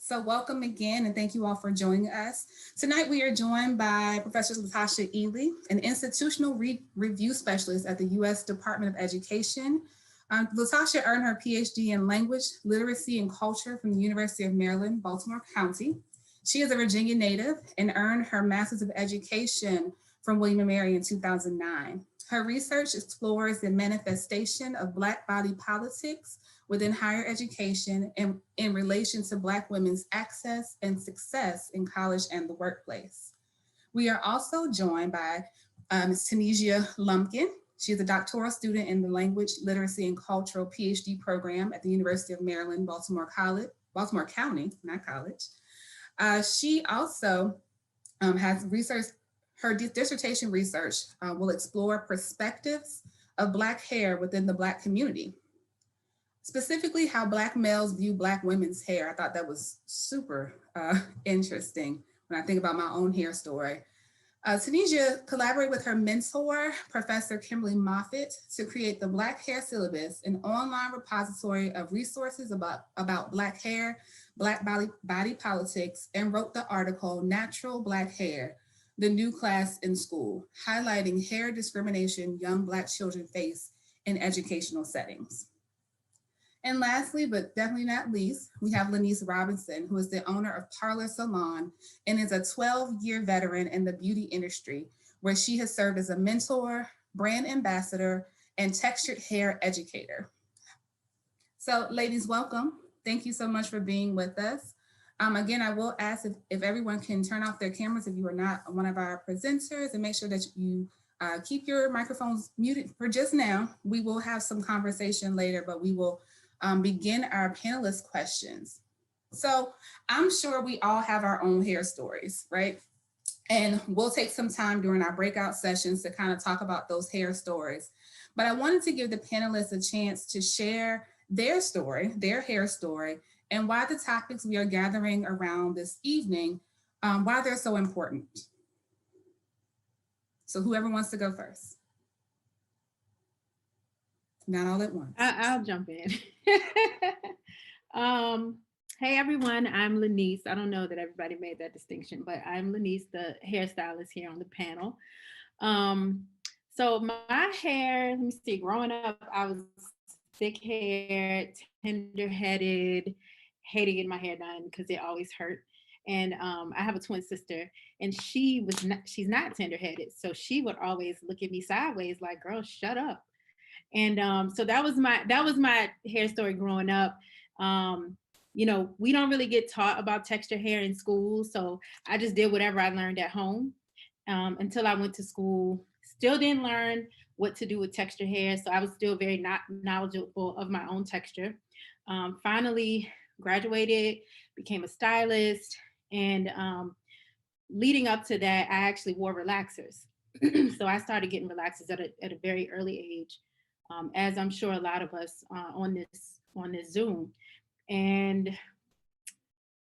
So welcome again, and thank you all for joining us. Tonight we are joined by Professor Tasha Ely, an institutional review specialist at the U.S. Department of Education. Latasha earned her PhD in language, literacy, and culture from the University of Maryland, Baltimore County. She is a Virginia native and earned her Master's of Education from William & Mary in 2009. Her research explores the manifestation of Black body politics within higher education and in relation to Black women's access and success in college and the workplace. We are also joined by Ms. Tunisia Lumpkin. She is a doctoral student in the Language, Literacy, and Cultural PhD program at the University of Maryland, Baltimore County, not college. She also has research, her dissertation research will explore perspectives of Black hair within the Black community, specifically how Black males view Black women's hair. I thought that was super interesting when I think about my own hair story. Tunisia collaborated with her mentor, Professor Kimberly Moffitt, to create the Black Hair Syllabus, an online repository of resources about Black hair, Black body politics, and wrote the article, Natural Black Hair, the New Class in School, highlighting hair discrimination young Black children face in educational settings. And lastly, but definitely not least, we have Lenise Robinson, who is the owner of Parlor Salon and is a 12-year veteran in the beauty industry, where she has served as a mentor, brand ambassador, and textured hair educator. So ladies, welcome. Thank you so much for being with us. Again, I will ask if everyone can turn off their cameras if you are not one of our presenters, and make sure that you keep your microphones muted for just now. We will have some conversation later, but we will begin our panelist questions. So I'm sure we all have our own hair stories, right? And we'll take some time during our breakout sessions to kind of talk about those hair stories. But I wanted to give the panelists a chance to share their story, their hair story, and why the topics we are gathering around this evening, why they're so important. So whoever wants to go first. Not all at once. I'll jump in. Hey everyone, I'm Lenise. I don't know that everybody made that distinction, but I'm Lenise, the hairstylist here on the panel. So my hair, let me see, growing up, I was thick hair, tender-headed, hated getting my hair done because it always hurt. And I have a twin sister, and she's not tender-headed, so she would always look at me sideways like, "Girl, shut up." And so that was my hair story growing up. You know, we don't really get taught about texture hair in school, so I just did whatever I learned at home until I went to school. Still didn't learn what to do with texture hair, so I was still very not knowledgeable of my own texture. Finally graduated, became a stylist, and leading up to that, I actually wore relaxers. So I started getting relaxers at a very early age. As I'm sure a lot of us on this Zoom. And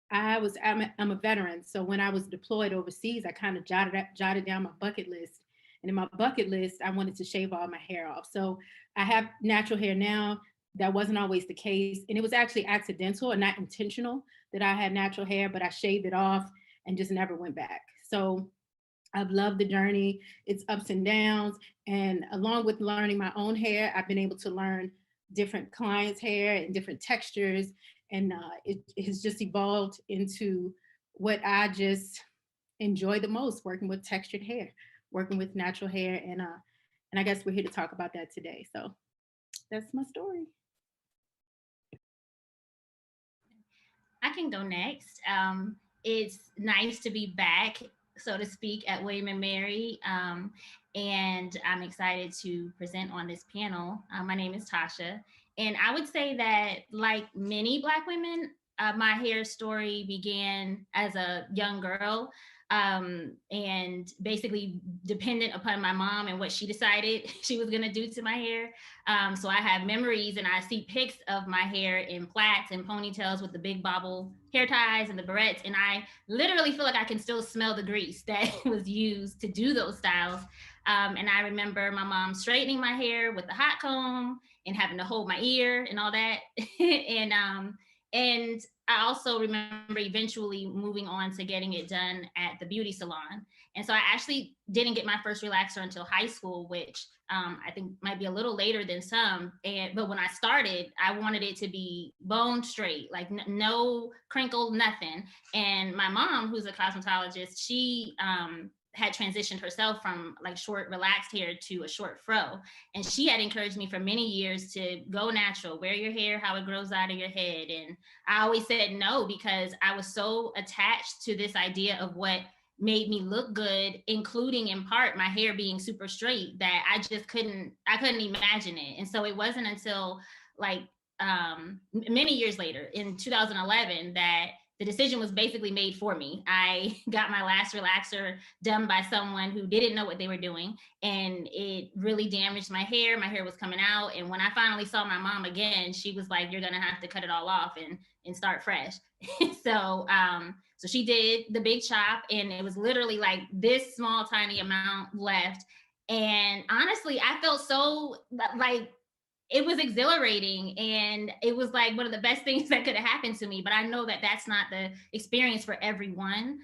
I'm a veteran. So when I was deployed overseas, I kind of jotted down my bucket list. And in my bucket list, I wanted to shave all my hair off. So I have natural hair now. That wasn't always the case. And it was actually accidental and not intentional that I had natural hair, but I shaved it off and just never went back. So I've loved the journey, its ups and downs. And along with learning my own hair, I've been able to learn different clients' hair and different textures. And it has just evolved into what I just enjoy the most, working with textured hair, working with natural hair. And I guess we're here to talk about that today. So that's my story. I can go next. It's nice to be back, so to speak, at William and Mary. And I'm excited to present on this panel. My name is Tasha. And I would say that, like many Black women, my hair story began as a young girl. And basically dependent upon my mom and what she decided she was going to do to my hair. So I have memories and I see pics of my hair in plaits and ponytails with the big bobble hair ties and the barrettes. And I literally feel like I can still smell the grease that was used to do those styles. And I remember my mom straightening my hair with the hot comb and having to hold my ear and all that. And I also remember eventually moving on to getting it done at the beauty salon. And so I actually didn't get my first relaxer until high school, which I think might be a little later than some. But when I started, I wanted it to be bone straight, like no crinkle, nothing. And my mom, who's a cosmetologist, she had transitioned herself from like short relaxed hair to a short fro. And she had encouraged me for many years to go natural, wear your hair how it grows out of your head. And I always said no, because I was so attached to this idea of what made me look good, including in part my hair being super straight, that I couldn't imagine it. And so it wasn't until like many years later in 2011 that the decision was basically made for me. I got my last relaxer done by someone who didn't know what they were doing, and it really damaged my hair. My hair was coming out. And when I finally saw my mom again, she was like, "You're gonna have to cut it all off and start fresh." So so she did the big chop, and it was literally like this small, tiny amount left. And honestly, I felt so like, it was exhilarating, and it was like one of the best things that could have happened to me. But I know that that's not the experience for everyone.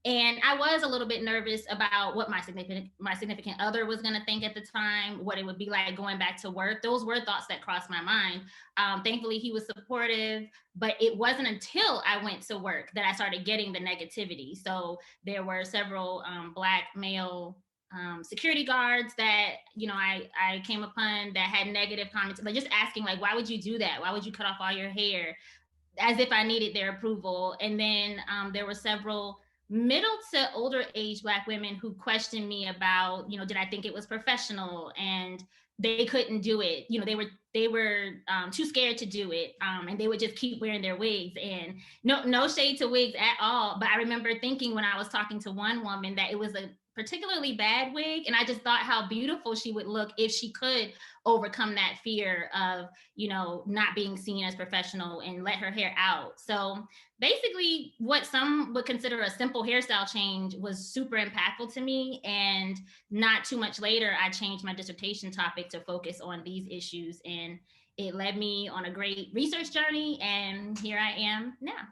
And I was a little bit nervous about what my significant other was going to think at the time, what it would be like going back to work. Those were thoughts that crossed my mind. Thankfully, he was supportive, but it wasn't until I went to work that I started getting the negativity. So there were several Black male security guards that, you know, I came upon that had negative comments, like just asking like, why would you do that? Why would you cut off all your hair? As if I needed their approval. And then there were several middle to older age Black women who questioned me about, you know, did I think it was professional? And they couldn't do it. You know, they were too scared to do it, and they would just keep wearing their wigs. And no shade to wigs at all, but I remember thinking when I was talking to one woman that it was a particularly bad wig, and I just thought how beautiful she would look if she could overcome that fear of, you know, not being seen as professional and let her hair out. So basically what some would consider a simple hairstyle change was super impactful to me. And not too much later, I changed my dissertation topic to focus on these issues, and it led me on a great research journey, and here I am now.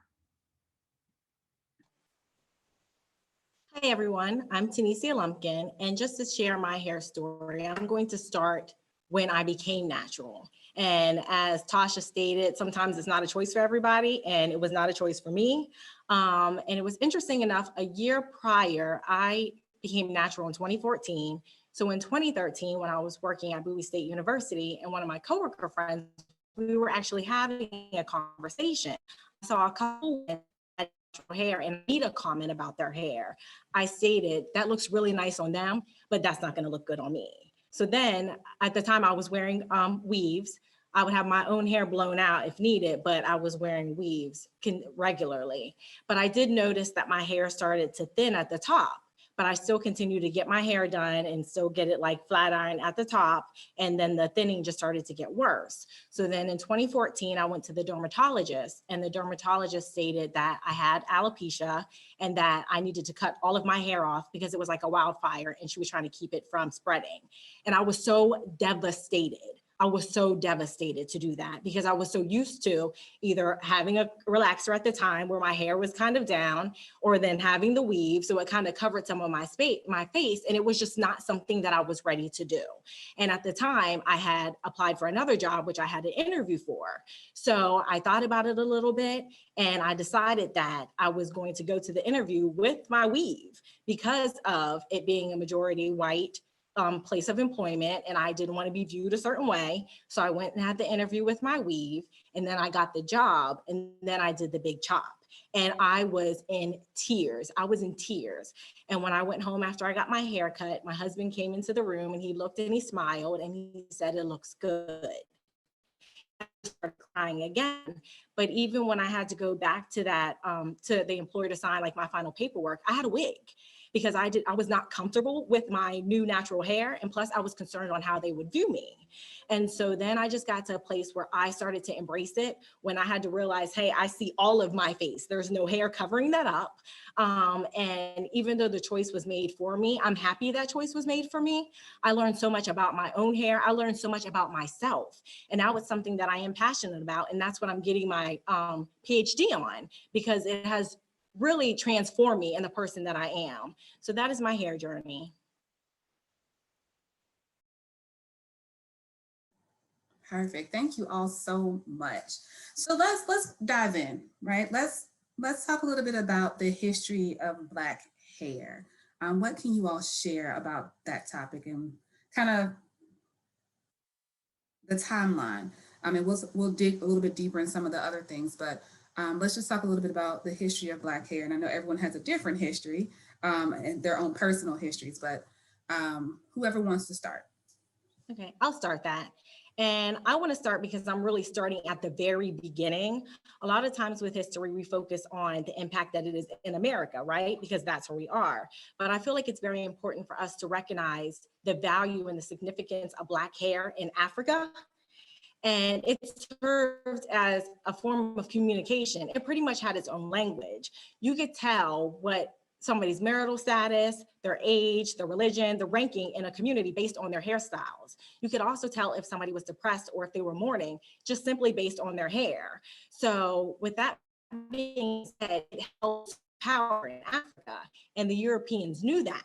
Hi everyone, I'm Tunisia Lumpkin, and just to share my hair story, I'm going to start when I became natural. And as Tasha stated, sometimes it's not a choice for everybody, and it was not a choice for me. And it was interesting enough, a year prior, I became natural in 2014. So in 2013, when I was working at Bowie State University, and one of my coworker friends, we were actually having a conversation. I saw a couple hair and made a comment about their hair. I stated, that looks really nice on them, but that's not going to look good on me. So then at the time I was wearing weaves. I would have my own hair blown out if needed, but I was wearing weaves regularly. But I did notice that my hair started to thin at the top, but I still continued to get my hair done and still get it like flat iron at the top. And then the thinning just started to get worse. So then in 2014, I went to the dermatologist, and the dermatologist stated that I had alopecia and that I needed to cut all of my hair off because it was like a wildfire and she was trying to keep it from spreading. And I was so devastated. I was so devastated to do that because I was so used to either having a relaxer at the time where my hair was kind of down, or then having the weave. So it kind of covered some of my face. And it was just not something that I was ready to do. And at the time I had applied for another job, which I had an interview for. So I thought about it a little bit, and I decided that I was going to go to the interview with my weave because of it being a majority white place of employment, and I didn't want to be viewed a certain way. So I went and had the interview with my weave, and then I got the job, and then I did the big chop. And I was in tears. And when I went home after I got my hair cut, my husband came into the room and he looked and he smiled and he said, "It looks good." I started crying again. But even when I had to go back to that, to the employer to sign like my final paperwork, I had a wig. because I was not comfortable with my new natural hair. And plus I was concerned on how they would view me. And so then I just got to a place where I started to embrace it, when I had to realize, hey, I see all of my face. There's no hair covering that up. And even though the choice was made for me, I'm happy that choice was made for me. I learned so much about my own hair. I learned so much about myself. And now it's something that I am passionate about. And that's what I'm getting my PhD on, because it has really transformed me in the person that I am. So that is my hair journey. Perfect. Thank you all so much. So let's dive in, right? Let's talk a little bit about the history of Black hair. What can you all share about that topic and kind of the timeline? I mean, we'll dig a little bit deeper in some of the other things, but let's just talk a little bit about the history of Black hair. And I know everyone has a different history and their own personal histories, but whoever wants to start. Okay, I'll start that. And I want to start because I'm really starting at the very beginning. A lot of times with history, we focus on the impact that it is in America, right? Because that's where we are. But I feel like it's very important for us to recognize the value and the significance of Black hair in Africa. And it served as a form of communication. It pretty much had its own language. You could tell what somebody's marital status, their age, their religion, the ranking in a community based on their hairstyles. You could also tell if somebody was depressed or if they were mourning, just simply based on their hair. So with that being said, it held power in Africa, and the Europeans knew that.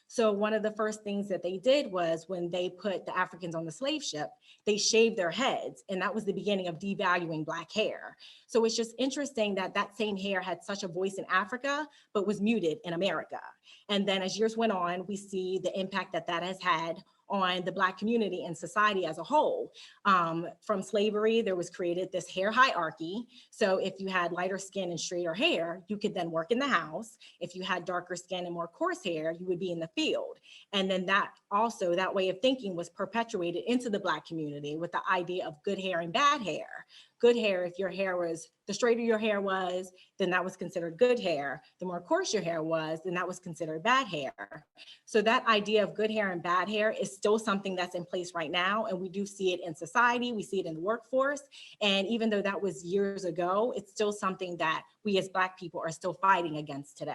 So one of the first things that they did was, when they put the Africans on the slave ship, they shaved their heads, and that was the beginning of devaluing Black hair. So it's just interesting that that same hair had such a voice in Africa, but was muted in America. And then as years went on, we see the impact that that has had on the Black community and society as a whole. From slavery, there was created this hair hierarchy. So if you had lighter skin and straighter hair, you could then work in the house. If you had darker skin and more coarse hair, you would be in the field. And then that also, that way of thinking was perpetuated into the Black community with the idea of good hair and bad hair. Good hair, if your hair was, the straighter your hair was, then that was considered good hair. The more coarse your hair was, then that was considered bad hair. So that idea of good hair and bad hair is still something that's in place right now. And we do see it in society, we see it in the workforce. And even though that was years ago, it's still something that we as Black people are still fighting against today.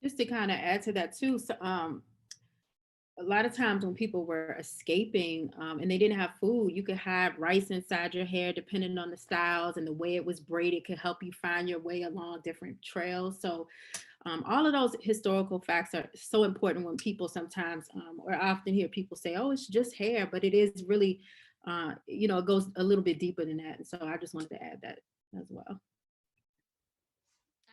Just to kind of add to that too, so, a lot of times when people were escaping and they didn't have food, you could have rice inside your hair, depending on the styles and the way it was braided could help you find your way along different trails. So all of those historical facts are so important when people sometimes, or I often hear people say, oh, it's just hair, but it is really, it goes a little bit deeper than that. And so I just wanted to add that as well.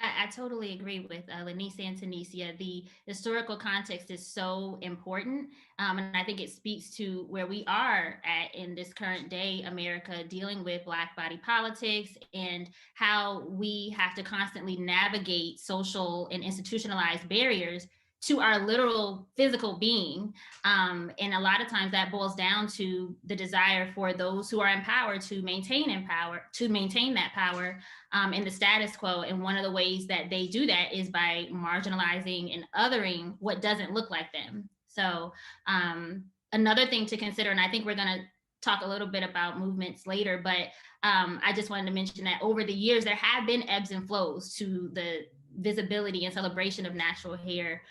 I totally agree with Lenise and Tunisia. The historical context is so important. And I think it speaks to where we are at in this current day, America, dealing with Black body politics and how we have to constantly navigate social and institutionalized barriers to our literal physical being. And a lot of times that boils down to the desire for those who are in power to maintain that power in the status quo. And one of the ways that they do that is by marginalizing and othering what doesn't look like them. So another thing to consider, and I think we're going to talk a little bit about movements later, but I just wanted to mention that over the years, there have been ebbs and flows to the visibility and celebration of natural hair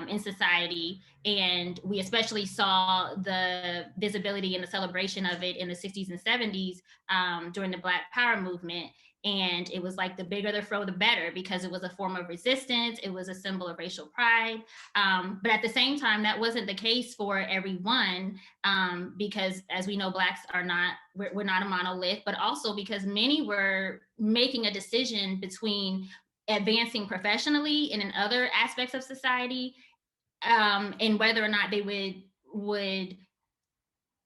in society. And we especially saw the visibility and the celebration of it in the 60s and 70s during the Black Power movement. And it was like the bigger the fro, the better, because it was a form of resistance. It was a symbol of racial pride. But at the same time, that wasn't the case for everyone, because as we know, Blacks are not, we're not a monolith, but also because many were making a decision between advancing professionally and in other aspects of society, and whether or not they would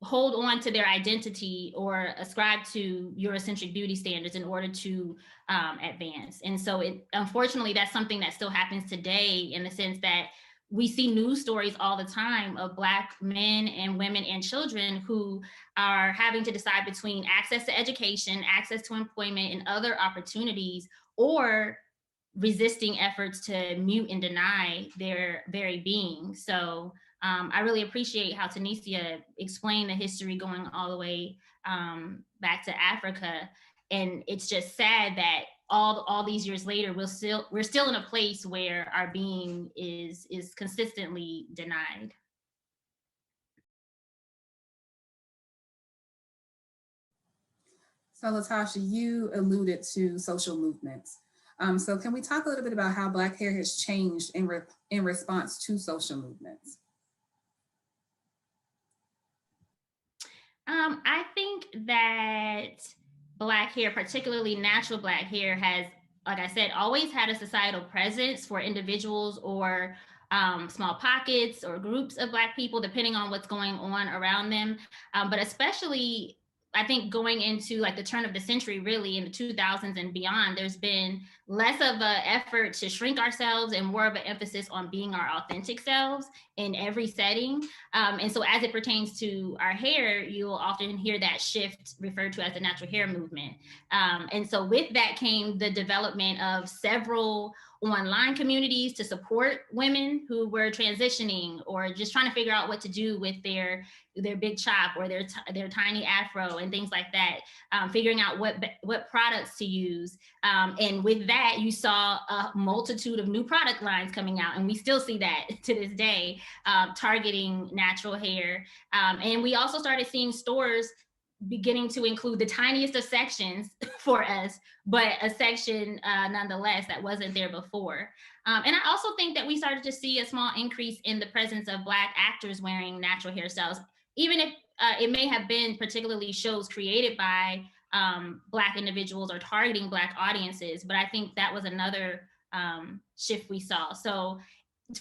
hold on to their identity or ascribe to Eurocentric beauty standards in order to advance. And so unfortunately, that's something that still happens today, in the sense that we see news stories all the time of Black men and women and children who are having to decide between access to education, access to employment, and other opportunities, or resisting efforts to mute and deny their very being. So I really appreciate how Tunisia explained the history going all the way back to Africa. And it's just sad that all these years later, we're still in a place where our being is consistently denied. So Latasha, you alluded to social movements. So can we talk a little bit about how Black hair has changed in response to social movements? I think that Black hair, particularly natural Black hair, has, like I said, always had a societal presence for individuals or small pockets or groups of Black people, depending on what's going on around them. But especially, I think going into like the turn of the century, really in the 2000s and beyond, there's been less of an effort to shrink ourselves and more of an emphasis on being our authentic selves in every setting. And so as it pertains to our hair, you'll often hear that shift referred to as the natural hair movement. And so with that came the development of several online communities to support women who were transitioning or just trying to figure out what to do with their big chop or their tiny afro and things like that, figuring out what products to use. And with that, you saw a multitude of new product lines coming out, and we still see that to this day, targeting natural hair. And we also started seeing stores beginning to include the tiniest of sections for us, but a section nonetheless that wasn't there before. And I also think that we started to see a small increase in the presence of Black actors wearing natural hairstyles, even if it may have been particularly shows created by Black individuals or targeting Black audiences, but I think that was another shift we saw. So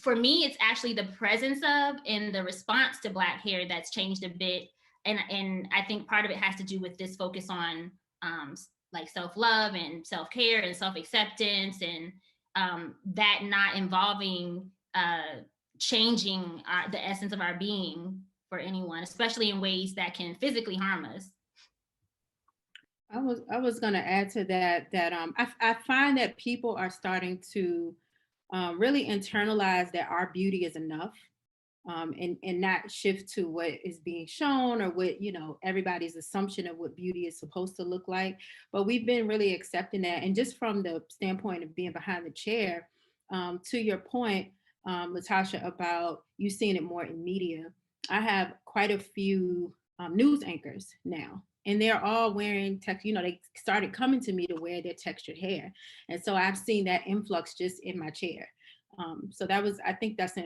for me, it's actually the presence of and the response to Black hair that's changed a bit. And I think part of it has to do with this focus on like self-love and self-care and self-acceptance, and that not involving changing the essence of our being for anyone, especially in ways that can physically harm us. I was going to add to that I find that people are starting to really internalize that our beauty is enough. And not shift to what is being shown or what, everybody's assumption of what beauty is supposed to look like. But we've been really accepting that. And just from the standpoint of being behind the chair, to your point, Latasha, about you seeing it more in media, I have quite a few news anchors now. And they're all wearing they started coming to me to wear their textured hair. And so I've seen that influx just in my chair. So I think that's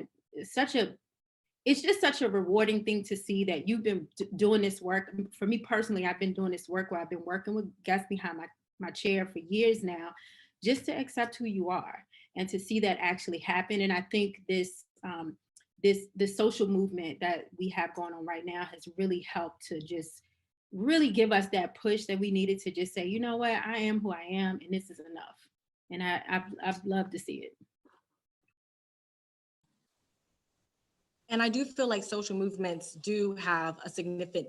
it's just such a rewarding thing to see that you've been doing this work. For me personally, I've been doing this work where I've been working with guests behind my chair for years now, just to accept who you are and to see that actually happen. And I think this social movement that we have going on right now has really helped to just really give us that push that we needed to just say, you know what, I am who I am, and this is enough. And I've loved to see it. And I do feel like social movements do have a significant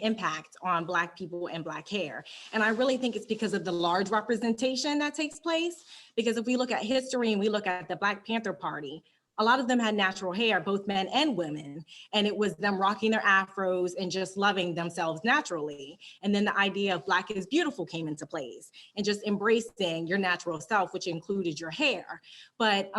impact on Black people and Black hair. And I really think it's because of the large representation that takes place. Because if we look at history and we look at the Black Panther Party, a lot of them had natural hair, both men and women. And it was them rocking their afros and just loving themselves naturally. And then the idea of Black is beautiful came into place, and just embracing your natural self, which included your hair. But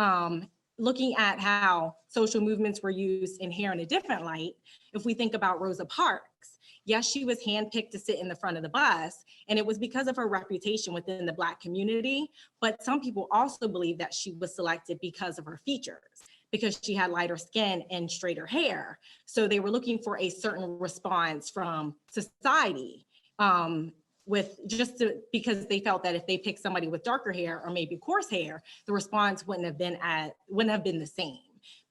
looking at how social movements were used in hair in a different light, if we think about Rosa Parks, yes, she was handpicked to sit in the front of the bus, and it was because of her reputation within the Black community. But some people also believe that she was selected because of her features, because she had lighter skin and straighter hair. So they were looking for a certain response from society. Because they felt that if they picked somebody with darker hair or maybe coarse hair, the response wouldn't have been the same.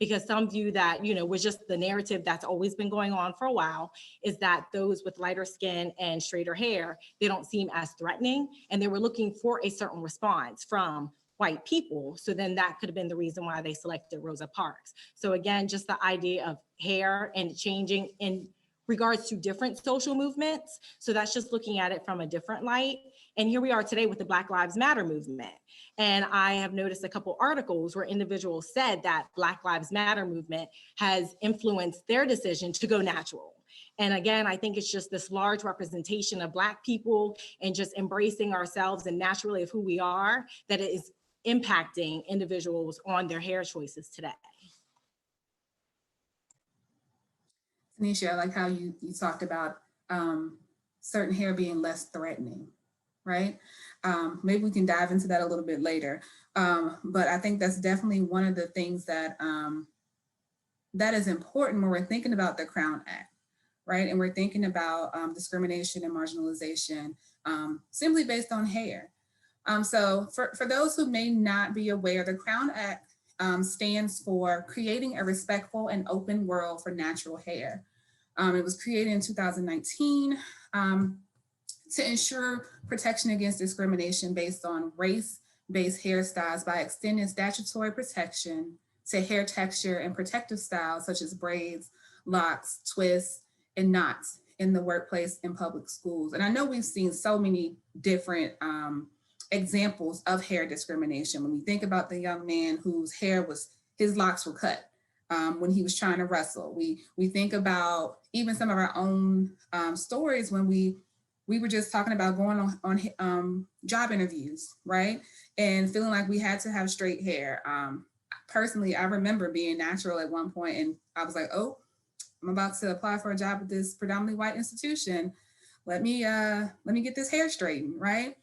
Because some view that, was just the narrative that's always been going on for a while, is that those with lighter skin and straighter hair, they don't seem as threatening. And they were looking for a certain response from white people. So then that could have been the reason why they selected Rosa Parks. So again, just the idea of hair and changing in regards to different social movements. So that's just looking at it from a different light. And here we are today with the Black Lives Matter movement. And I have noticed a couple articles where individuals said that Black Lives Matter movement has influenced their decision to go natural. And again, I think it's just this large representation of Black people and just embracing ourselves and naturally of who we are that it is impacting individuals on their hair choices today. Tanisha, I like how you talked about certain hair being less threatening, right? Maybe we can dive into that a little bit later. But I think that's definitely one of the things that that is important when we're thinking about the Crown Act, right? And we're thinking about discrimination and marginalization simply based on hair. So for those who may not be aware, the Crown Act stands for Creating a Respectful and Open World for Natural Hair. It was created in 2019 to ensure protection against discrimination based on race-based hairstyles by extending statutory protection to hair texture and protective styles such as braids, locks, twists, and knots in the workplace and public schools. And I know we've seen so many different examples of hair discrimination. When we think about the young man whose his locks were cut when he was trying to wrestle. We think about even some of our own stories when we were just talking about going on job interviews, right? And feeling like we had to have straight hair. Personally, I remember being natural at one point and I was like, oh, I'm about to apply for a job at this predominantly white institution. Let me get this hair straightened, right?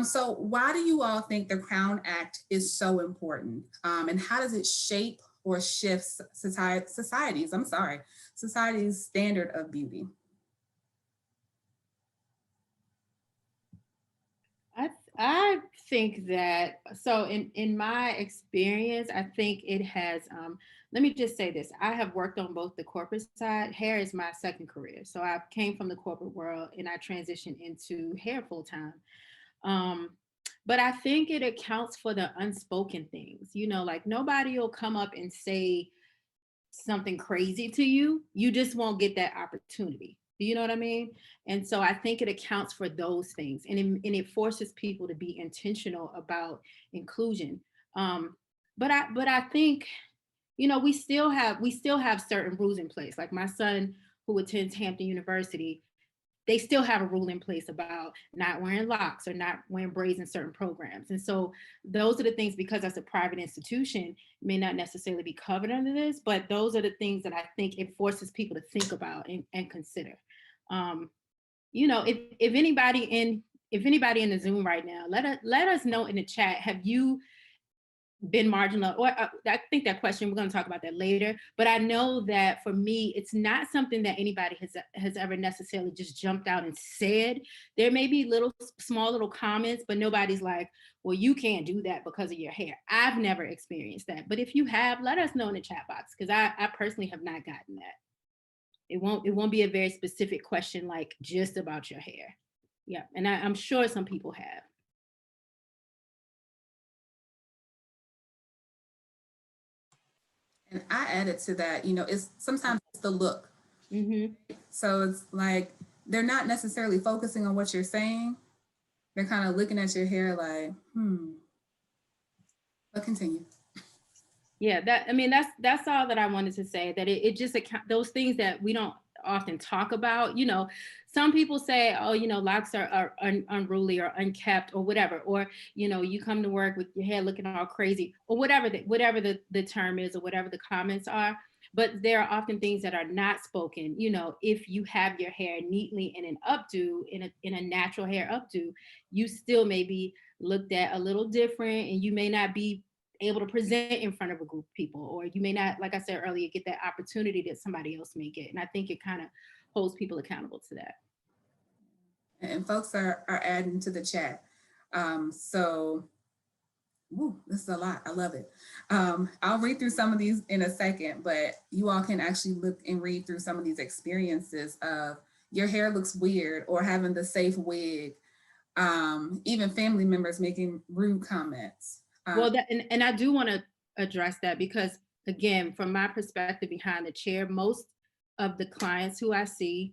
So why do you all think the Crown Act is so important? And how does it shape or shift society's standard of beauty? I think that, so in my experience, I think it has, let me just say this. I have worked on both the corporate side. Hair is my second career. So I came from the corporate world and I transitioned into hair full time. But I think it accounts for the unspoken things, like nobody will come up and say something crazy to you. You just won't get that opportunity. Do you know what I mean? And so I think it accounts for those things and it forces people to be intentional about inclusion. But I think, we still have certain rules in place. Like my son who attends Hampton University, they still have a rule in place about not wearing locks or not wearing braids in certain programs. And so those are the things, because that's a private institution, may not necessarily be covered under this, but those are the things that I think it forces people to think about and consider. If anybody in the Zoom right now, let us know in the chat, have you been marginal? Or I think that question, we're going to talk about that later, but I know that for me, it's not something that anybody has ever necessarily just jumped out and said. There may be small little comments, but nobody's like, well, you can't do that because of your hair. I've never experienced that, but if you have, let us know in the chat box, because I personally have not gotten that. It won't be a very specific question like just about your hair. Yeah, and I'm sure some people have. And I added to that, sometimes it's the look. Mm-hmm. So it's like, they're not necessarily focusing on what you're saying. They're kind of looking at your hair like, but continue. Yeah, that's all that I wanted to say, that it just those things that we don't often talk about. Some people say, oh, locks are unruly or unkept or whatever, or you come to work with your hair looking all crazy or whatever the term is or whatever the comments are. But there are often things that are not spoken. If you have your hair neatly in an updo, in a natural hair updo, you still may be looked at a little different, and you may not be able to present in front of a group of people, or you may not, like I said earlier, get that opportunity that somebody else may get. And I think it kind of holds people accountable to that. And folks are adding to the chat. This is a lot. I love it. I'll read through some of these in a second, but you all can actually look and read through some of these experiences of your hair looks weird, or having the safe wig, even family members making rude comments. Well, and I do want to address that, because again, from my perspective behind the chair, most of the clients who I see,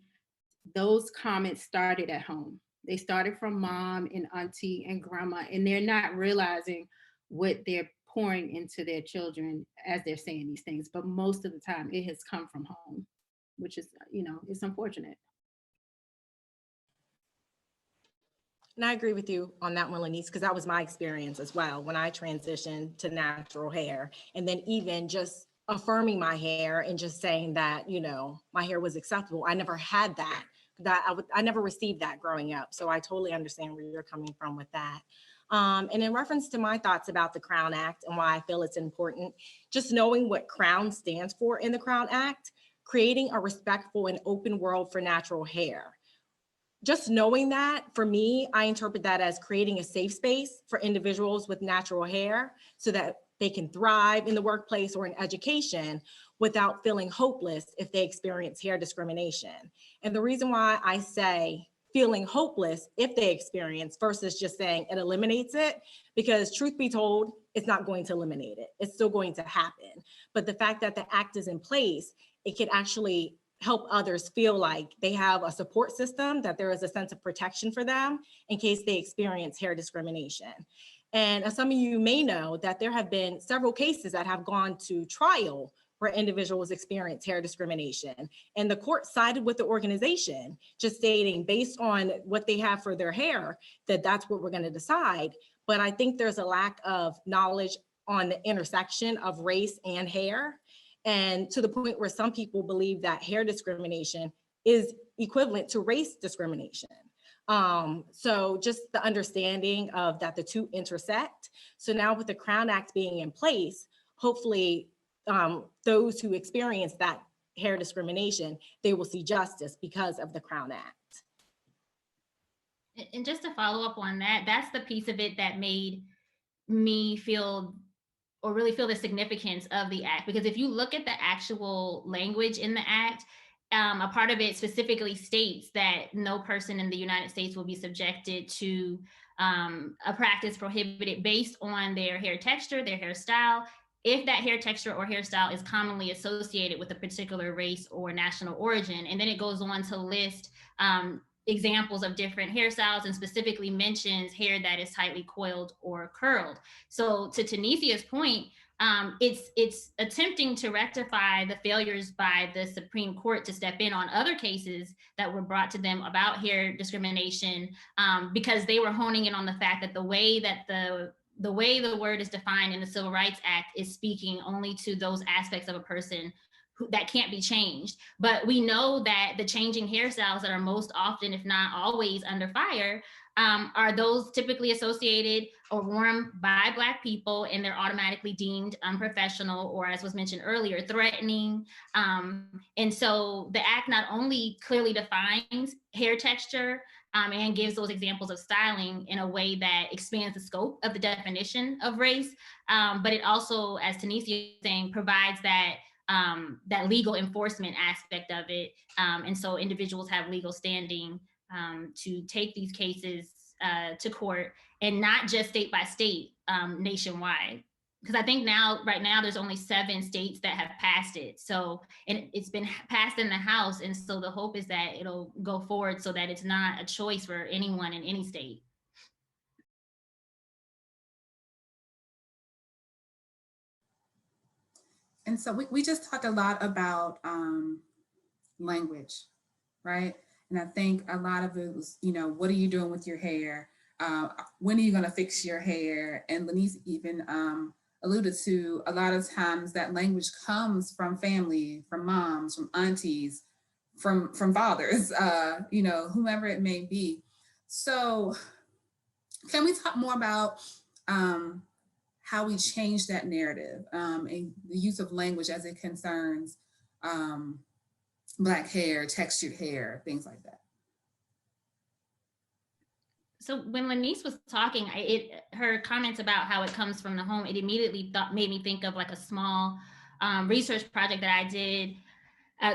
those comments started at home. They started from mom and auntie and grandma, and they're not realizing what they're pouring into their children as they're saying these things. But most of the time it has come from home, which is, it's unfortunate. And I agree with you on that one, Lenise, because that was my experience as well when I transitioned to natural hair. And then even just affirming my hair and just saying that, my hair was acceptable. I never had that. I never received that growing up. So I totally understand where you're coming from with that. And in reference to my thoughts about the Crown Act and why I feel it's important, just knowing what Crown stands for in the Crown Act, creating a respectful and open world for natural hair. Just knowing that, for me, I interpret that as creating a safe space for individuals with natural hair so that they can thrive in the workplace or in education without feeling hopeless if they experience hair discrimination. And the reason why I say feeling hopeless if they experience versus just saying it eliminates it, because truth be told, it's not going to eliminate it. It's still going to happen. But the fact that the act is in place, it can actually help others feel like they have a support system, that there is a sense of protection for them in case they experience hair discrimination. And as some of you may know, that there have been several cases that have gone to trial where individuals experience hair discrimination. And the court sided with the organization, just stating based on what they have for their hair, that that's what we're going to decide. But I think there's a lack of knowledge on the intersection of race and hair. And to the point where some people believe that hair discrimination is equivalent to race discrimination. So just the understanding of that the two intersect. So now with the Crown Act being in place, hopefully those who experience that hair discrimination, they will see justice because of the Crown Act. And just to follow up on that, that's the piece of it that made me feel or really feel the significance of the act. Because if you look at the actual language in the act, a part of it specifically states that no person in the United States will be subjected to a practice prohibited based on their hair texture, their hairstyle, if that hair texture or hairstyle is commonly associated with a particular race or national origin. And then it goes on to list examples of different hairstyles and specifically mentions hair that is tightly coiled or curled. So to Tunisia's point, it's attempting to rectify the failures by the Supreme Court to step in on other cases that were brought to them about hair discrimination, because they were honing in on the fact that the way the word is defined in the Civil Rights Act is speaking only to those aspects of a person that can't be changed. But we know that the changing hairstyles that are most often, if not always, under fire are those typically associated or worn by Black people, and they're automatically deemed unprofessional or, as was mentioned earlier, threatening. And so the act not only clearly defines hair texture and gives those examples of styling in a way that expands the scope of the definition of race, but it also, as Tunisia was saying, provides that legal enforcement aspect of it. And so individuals have legal standing to take these cases to court, and not just state by state, nationwide. Because I think right now, there's only 7 states that have passed it. So, and it's been passed in the House. And so the hope is that it'll go forward so that it's not a choice for anyone in any state. And so we just talked a lot about language, right? And I think a lot of it was, what are you doing with your hair? When are you going to fix your hair? And Lenise even alluded to a lot of times that language comes from family, from moms, from aunties, from fathers, whomever it may be. So can we talk more about how we change that narrative and the use of language as it concerns Black hair, textured hair, things like that? So when Lenise was talking, her comments about how it comes from the home, it immediately made me think of like a small research project that I did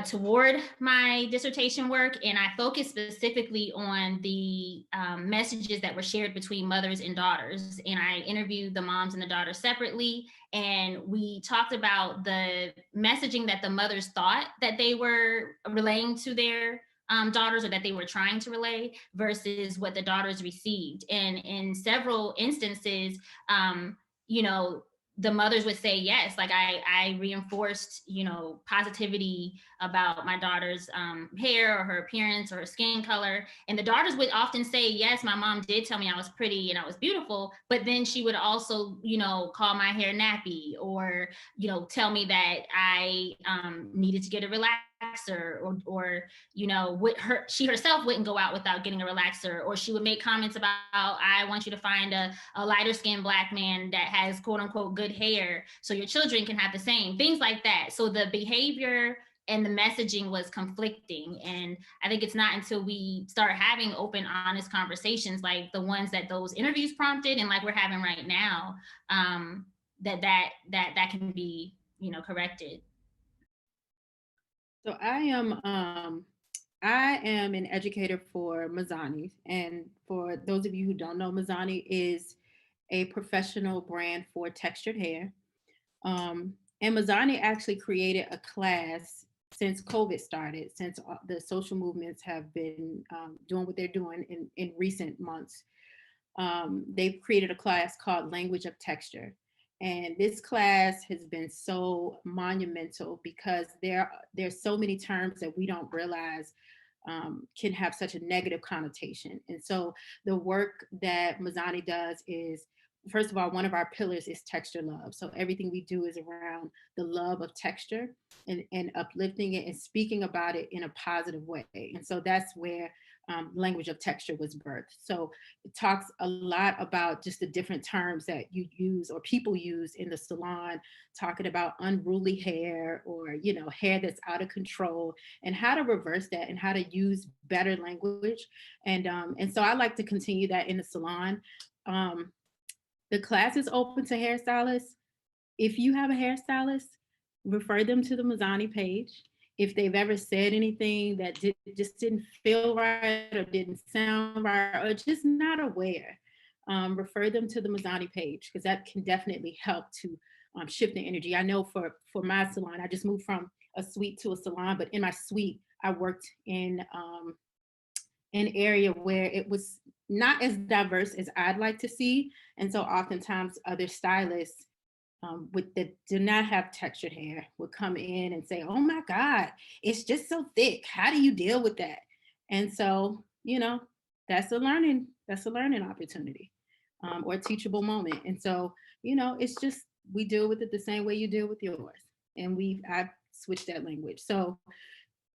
toward my dissertation work. And I focused specifically on the messages that were shared between mothers and daughters. And I interviewed the moms and the daughters separately. And we talked about the messaging that the mothers thought that they were relaying to their daughters, or that they were trying to relay, versus what the daughters received. And in several instances, you know, the mothers would say yes, like I reinforced, you know, positivity about my daughter's hair or her appearance or her skin color. And the daughters would often say, yes, my mom did tell me I was pretty and I was beautiful, but then she would also, you know, call my hair nappy, or, you know, tell me that I needed to get a relaxer, or you know, she herself wouldn't go out without getting a relaxer, or she would make comments about, I want you to find a lighter skinned Black man that has quote unquote good hair so your children can have the same, things like that. So the behavior and the messaging was conflicting. And I think it's not until we start having open, honest conversations like the ones that those interviews prompted, and like we're having right now, that can be, you know, corrected. So I am an educator for Mizani. And for those of you who don't know, Mizani is a professional brand for textured hair. And Mizani actually created a class since COVID started, since the social movements have been doing what they're doing in recent months. They've created a class called Language of Texture. And this class has been so monumental because there's so many terms that we don't realize can have such a negative connotation. And so the work that Mizani does is, first of all, one of our pillars is texture love. So everything we do is around the love of texture and uplifting it and speaking about it in a positive way. And so that's where Language of Texture was birthed. So it talks a lot about just the different terms that you use or people use in the salon, talking about unruly hair, or, you know, hair that's out of control, and how to reverse that and how to use better language. And so I like to continue that in the salon. The class is open to hairstylists. If you have a hairstylist, refer them to the Mizani page. If they've ever said anything that just didn't feel right or didn't sound right or just not aware, refer them to the Mizani page, because that can definitely help to shift the energy. I know for my salon, I just moved from a suite to a salon, but in my suite, I worked in an area where it was not as diverse as I'd like to see. And so oftentimes other stylists that do not have textured hair would come in and say, oh my God, it's just so thick. How do you deal with that? And so, you know, that's a learning opportunity, or a teachable moment. And so, you know, it's just, we deal with it the same way you deal with yours. And I've switched that language. So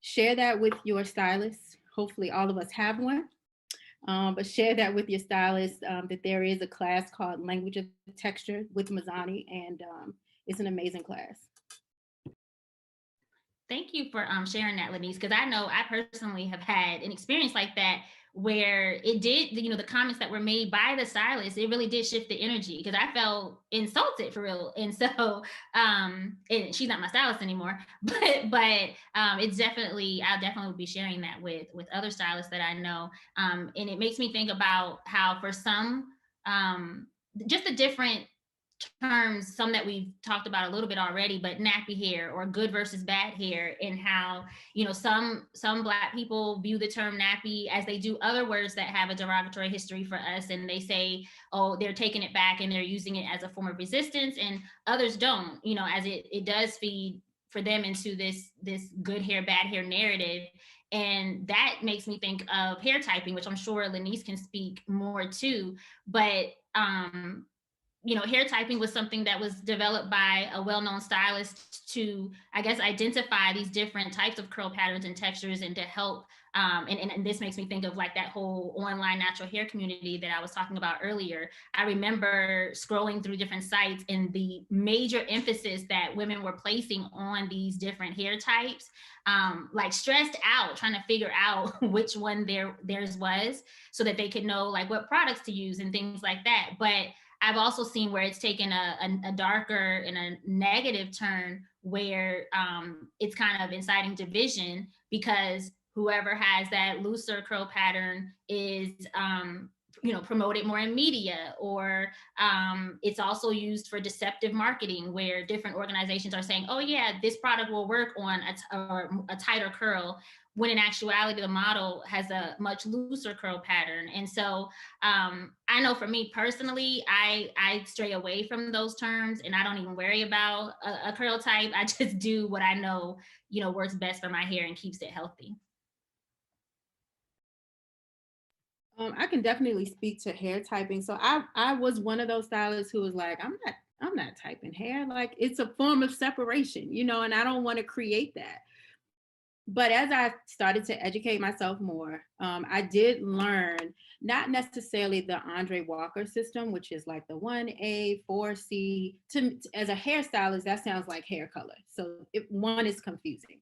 share that with your stylist. Hopefully all of us have one. But share that with your stylist, that there is a class called Language of Texture with Mizani, and it's an amazing class. Thank you for sharing that, Lenise, because I know I personally have had an experience like that where it did, you know, the comments that were made by the stylist, it really did shift the energy, because I felt insulted for real. And so she's not my stylist anymore, but it's definitely, I'll definitely be sharing that with other stylists that I know. And it makes me think about how for some, just the different terms, some that we've talked about a little bit already, but nappy hair or good versus bad hair, and how, you know, some Black people view the term nappy as they do other words that have a derogatory history for us, and they say, oh, they're taking it back and they're using it as a form of resistance, and others don't, you know, as it does feed for them into this good hair, bad hair narrative. And that makes me think of hair typing, which I'm sure Lenise can speak more to, but you know, hair typing was something that was developed by a well-known stylist to, I guess, identify these different types of curl patterns and textures, and to help, and this makes me think of like that whole online natural hair community that I was talking about earlier. I remember scrolling through different sites and the major emphasis that women were placing on these different hair types, like stressed out, trying to figure out which one theirs was, so that they could know like what products to use and things like that. But I've also seen where it's taken a darker and a negative turn, where it's kind of inciting division, because whoever has that looser curl pattern is promote it more in media, or it's also used for deceptive marketing, where different organizations are saying, oh yeah, this product will work on a tighter curl, when in actuality the model has a much looser curl pattern. And so I know for me personally, I stray away from those terms, and I don't even worry about a curl type. I just do what I know works best for my hair and keeps it healthy. I can definitely speak to hair typing. So I was one of those stylists who was like, I'm not typing hair. Like, it's a form of separation, and I don't want to create that. But as I started to educate myself more, I did learn not necessarily the Andre Walker system, which is like the 1A, 4C. As a hairstylist, that sounds like hair color. So one is confusing.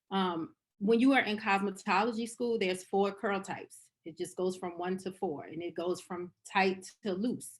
When you are in cosmetology school, there's 4 curl types. It just goes from 1 to 4, and it goes from tight to loose.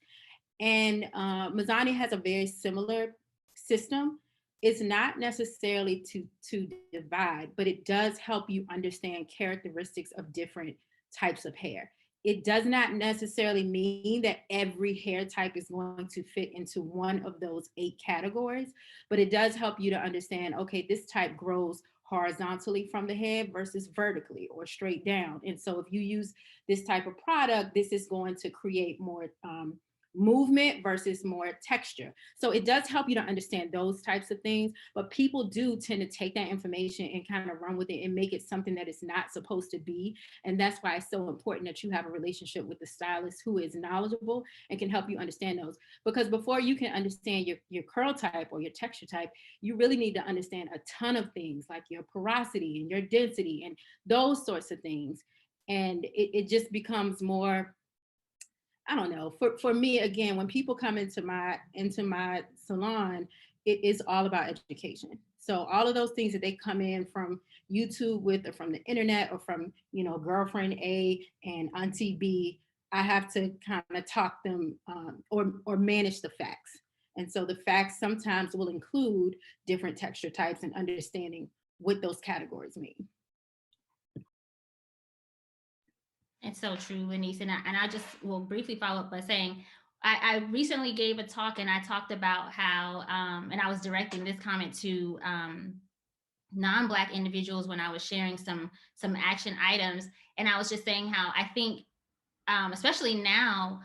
And Mizani has a very similar system. It's not necessarily to divide, but it does help you understand characteristics of different types of hair. It does not necessarily mean that every hair type is going to fit into one of those 8 categories, but it does help you to understand, okay, this type grows horizontally from the head versus vertically or straight down. And so if you use this type of product, this is going to create more movement versus more texture. So it does help you to understand those types of things, but people do tend to take that information and kind of run with it and make it something that it's not supposed to be. And that's why it's so important that you have a relationship with the stylist who is knowledgeable and can help you understand those. Because before you can understand your curl type or your texture type, you really need to understand a ton of things like your porosity and your density and those sorts of things. And it just becomes more, I don't know, for me, again, when people come into my salon, it is all about education. So all of those things that they come in from YouTube with, or from the internet, or from, girlfriend A and auntie B, I have to kind of talk them or manage the facts. And so the facts sometimes will include different texture types and understanding what those categories mean. It's so true, Lenise. And I just will briefly follow up by saying, I recently gave a talk, and I talked about how, and I was directing this comment to non-Black individuals when I was sharing some action items. And I was just saying how I think, especially now,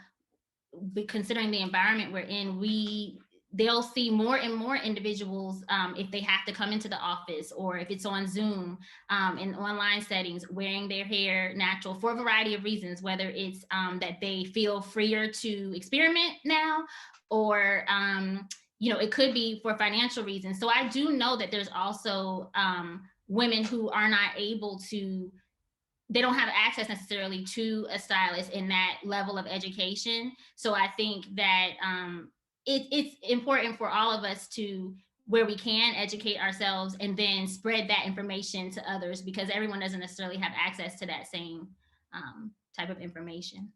considering the environment we're in, they'll see more and more individuals, if they have to come into the office, or if it's on Zoom, in online settings, wearing their hair natural for a variety of reasons, whether it's that they feel freer to experiment now, or it could be for financial reasons. So I do know that there's also women who are not able to, they don't have access necessarily to a stylist in that level of education. So I think that it's important for all of us to, where we can, educate ourselves and then spread that information to others, because everyone doesn't necessarily have access to that same type of information.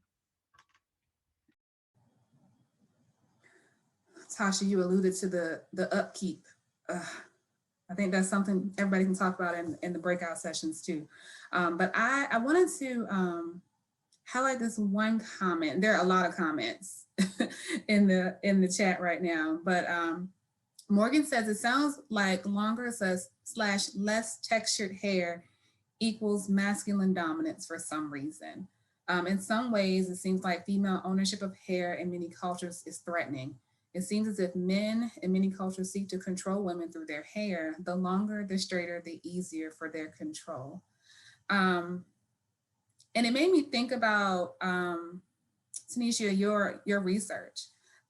Tasha, you alluded to the upkeep. I think that's something everybody can talk about in the breakout sessions too. But I wanted to highlight this one comment. There are a lot of comments in the chat right now, but Morgan says, it sounds like longer / less textured hair equals masculine dominance for some reason. In some ways, it seems like female ownership of hair in many cultures is threatening. It seems as if men in many cultures seek to control women through their hair. The longer, the straighter, the easier for their control. And it made me think about, Tunisia, your research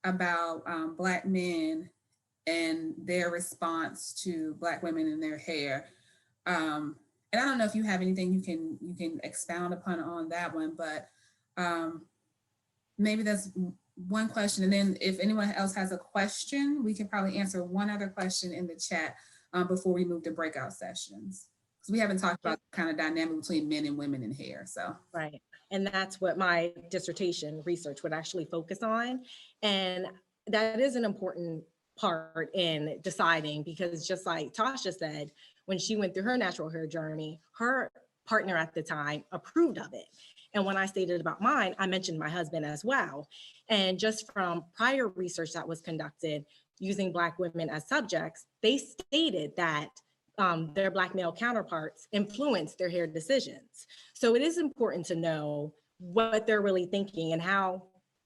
about Black men and their response to Black women and their hair. And I don't know if you have anything you can expound upon on that one, but maybe that's one question. And then if anyone else has a question, we can probably answer one other question in the chat before we move to breakout sessions. Because we haven't talked about the kind of dynamic between men and women in hair. So right. And that's what my dissertation research would actually focus on. And that is an important part in deciding, because just like Tasha said, when she went through her natural hair journey, her partner at the time approved of it. And when I stated about mine, I mentioned my husband as well. And just from prior research that was conducted using Black women as subjects, they stated that their Black male counterparts influence their hair decisions. So it is important to know what they're really thinking and how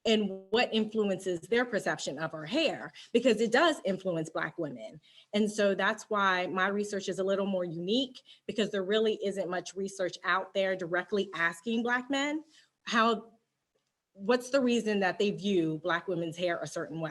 and what influences their perception of our hair, because it does influence Black women. And so that's why my research is a little more unique, because there really isn't much research out there directly asking Black men what's the reason that they view Black women's hair a certain way.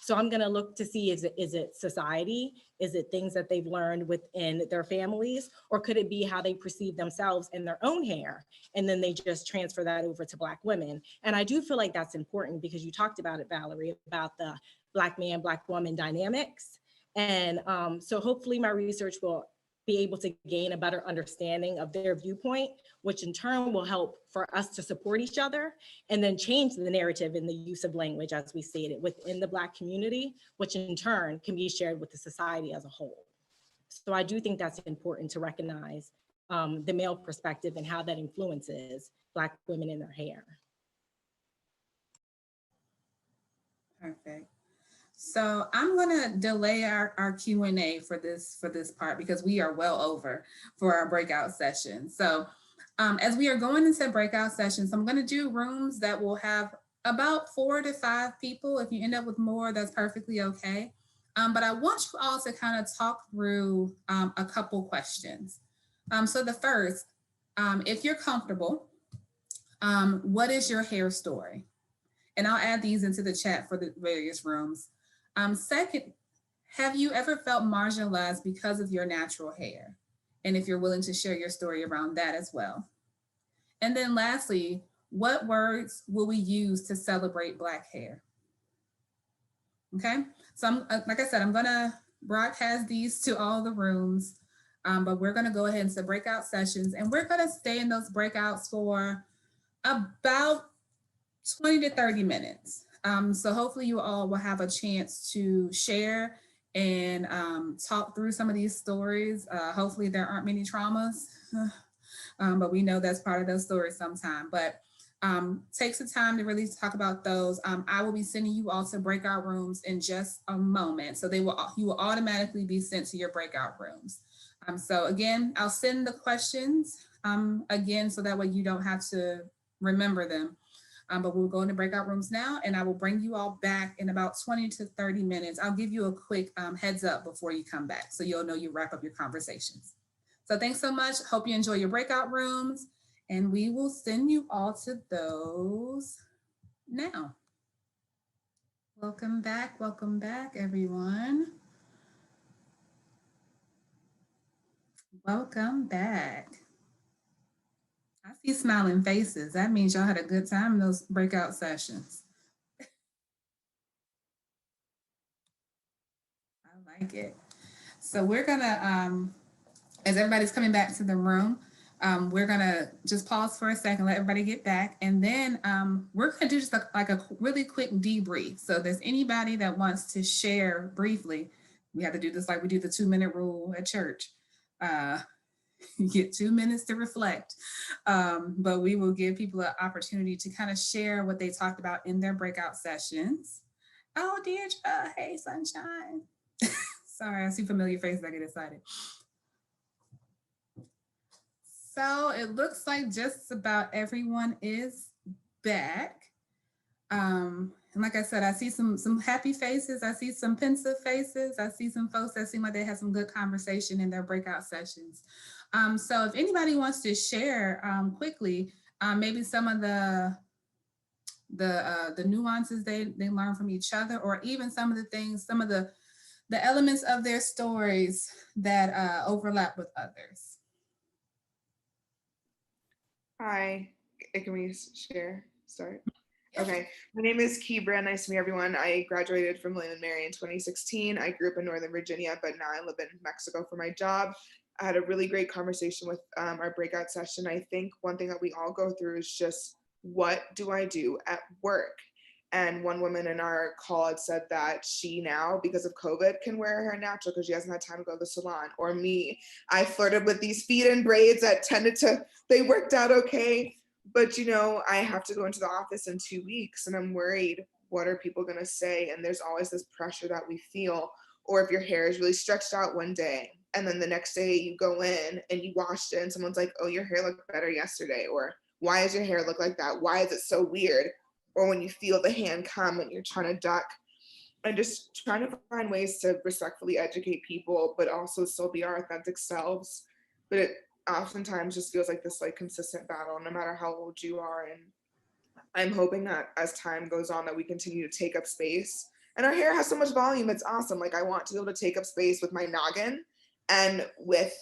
So I'm gonna look to see, is it society? Is it things that they've learned within their families? Or could it be how they perceive themselves in their own hair? And then they just transfer that over to Black women. And I do feel like that's important, because you talked about it, Valerie, about the Black man, Black woman dynamics. And so hopefully my research will be able to gain a better understanding of their viewpoint, which in turn will help for us to support each other and then change the narrative in the use of language, as we stated, within the Black community, which in turn can be shared with the society as a whole. So I do think that's important to recognize the male perspective and how that influences Black women in their hair. Perfect. So I'm gonna delay our Q&A for this part, because we are well over for our breakout session. So as we are going into breakout sessions, I'm gonna do rooms that will have about 4 to 5 people. If you end up with more, that's perfectly okay. But I want you all to kind of talk through a couple questions. So the first, if you're comfortable, what is your hair story? And I'll add these into the chat for the various rooms. Second, have you ever felt marginalized because of your natural hair? And if you're willing to share your story around that as well. And then lastly, what words will we use to celebrate Black hair? Okay, so like I said, I'm gonna broadcast these to all the rooms, but we're gonna go ahead into breakout sessions, and we're gonna stay in those breakouts for about 20 to 30 minutes. So hopefully you all will have a chance to share and talk through some of these stories. Hopefully there aren't many traumas, but we know that's part of those stories sometime. But take some time to really talk about those. I will be sending you all to breakout rooms in just a moment. So you will automatically be sent to your breakout rooms. So again, I'll send the questions again, so that way you don't have to remember them. But we'll go into breakout rooms now, and I will bring you all back in about 20 to 30 minutes. I'll give you a quick heads up before you come back, so you'll know you wrap up your conversations. So thanks so much. Hope you enjoy your breakout rooms, and we will send you all to those now. Welcome back, everyone. Welcome back. I see smiling faces. That means y'all had a good time in those breakout sessions. I like it. So we're gonna, as everybody's coming back to the room, we're gonna just pause for a second, let everybody get back. And then we're gonna do just like a really quick debrief. So if there's anybody that wants to share briefly, we have to do this like we do the 2-minute rule at church. You get 2 minutes to reflect, but we will give people an opportunity to kind of share what they talked about in their breakout sessions. Oh, Deirdre, hey, sunshine. Sorry, I see familiar faces, I get excited. So it looks like just about everyone is back. And like I said, I see some happy faces. I see some pensive faces. I see some folks that seem like they had some good conversation in their breakout sessions. So if anybody wants to share quickly, maybe some of the nuances they learn from each other, or even some of the things, some of the elements of their stories that overlap with others. Hi, can we share? Start. Okay, my name is Kibra. Nice to meet everyone. I graduated from William & Mary in 2016. I grew up in Northern Virginia, but now I live in Mexico for my job. I had a really great conversation with our breakout session. I think one thing that we all go through is just, what do I do at work? And one woman in our call had said that she now, because of COVID, can wear her hair natural because she hasn't had time to go to the salon. Or me, I flirted with these feed-in braids that they worked out okay. But, you know, I have to go into the office in 2 weeks and I'm worried, what are people going to say? And there's always this pressure that we feel. Or if your hair is really stretched out one day and then the next day you go in and you washed it and someone's like, oh, your hair looked better yesterday. Or why does your hair look like that? Why is it so weird? Or when you feel the hand come and you're trying to duck, and just trying to find ways to respectfully educate people, but also still be our authentic selves. But it oftentimes just feels like this like consistent battle, no matter how old you are. And I'm hoping that as time goes on that we continue to take up space. And our hair has so much volume, it's awesome. Like I want to be able to take up space with my noggin and with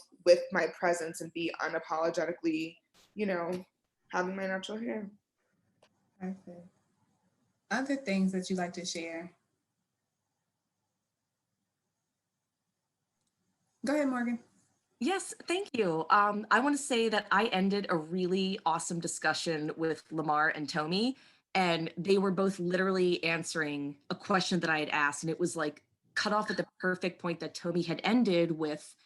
my presence and be unapologetically, you know, having my natural hair. Perfect. Other things that you'd like to share? Go ahead, Morgan. Yes, thank you. I want to say that I ended a really awesome discussion with Lamar and Tomi, and they were both literally answering a question that I had asked, and it was like cut off at the perfect point that Tomi had ended with.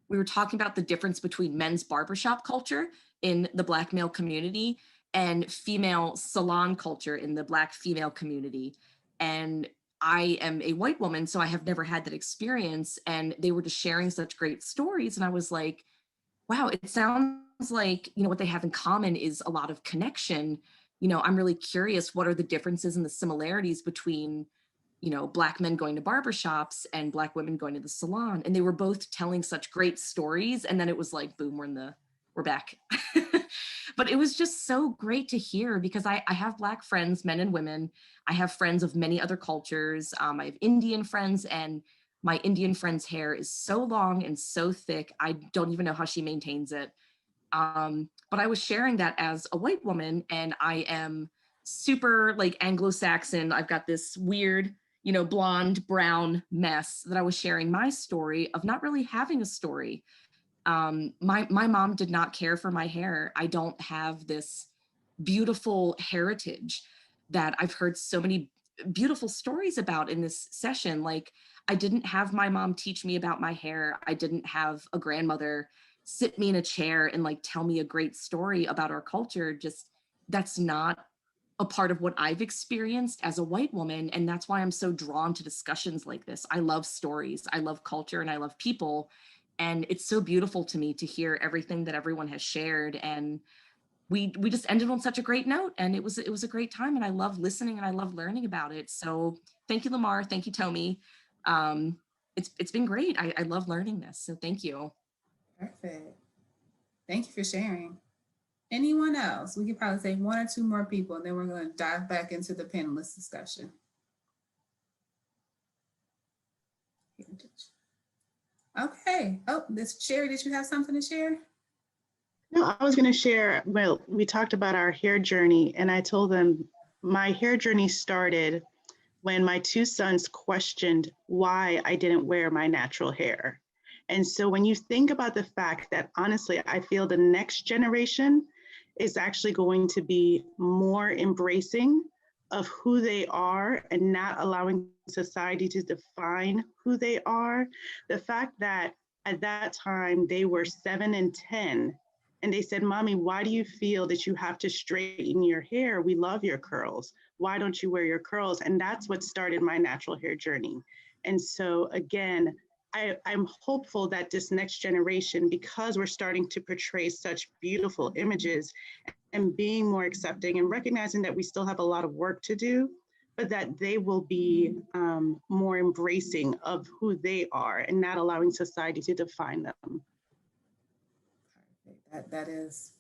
We were talking about the difference between men's barbershop culture in the Black male community and female salon culture in the Black female community. And I am a white woman, so I have never had that experience. And they were just sharing such great stories. And I was like, wow, it sounds like, you know, what they have in common is a lot of connection. You know, I'm really curious, what are the differences and the similarities between, you know, Black men going to barbershops and Black women going to the salon? And they were both telling such great stories. And then it was like, boom, we're back. But it was just so great to hear, because I have Black friends, men and women. I have friends of many other cultures. I have Indian friends, and my Indian friend's hair is so long and so thick. I don't even know how she maintains it. But I was sharing that as a white woman, and I am super like Anglo-Saxon. I've got this weird, you know, blonde, brown mess, that I was sharing my story of not really having a story. My mom did not care for my hair. I don't have this beautiful heritage that I've heard so many beautiful stories about in this session. Like, I didn't have my mom teach me about my hair. I didn't have a grandmother sit me in a chair and like tell me a great story about our culture. Just, that's not a part of what I've experienced as a white woman. And that's why I'm so drawn to discussions like this. I love stories, I love culture, and I love people. And it's so beautiful to me to hear everything that everyone has shared. And we just ended on such a great note, and it was a great time, and I love listening and I love learning about it. So thank you, Lamar. Thank you, Tomi. It's been great. I love learning this. So thank you. Perfect. Thank you for sharing. Anyone else? We could probably say one or two more people, and then we're going to dive back into the panelist discussion. Okay. Oh, Sherry, did you have something to share? No, I was going to share, well, we talked about our hair journey, and I told them my hair journey started when my two sons questioned why I didn't wear my natural hair. And so when you think about the fact that, honestly, I feel the next generation is actually going to be more embracing of who they are and not allowing society to define who they are. The fact that at that time they were 7 and 10, and they said, Mommy, why do you feel that you have to straighten your hair? We love your curls. Why don't you wear your curls? And that's what started my natural hair journey. And so again, I'm hopeful that this next generation, because we're starting to portray such beautiful images and being more accepting and recognizing that we still have a lot of work to do, but that they will be more embracing of who they are and not allowing society to define them. That's,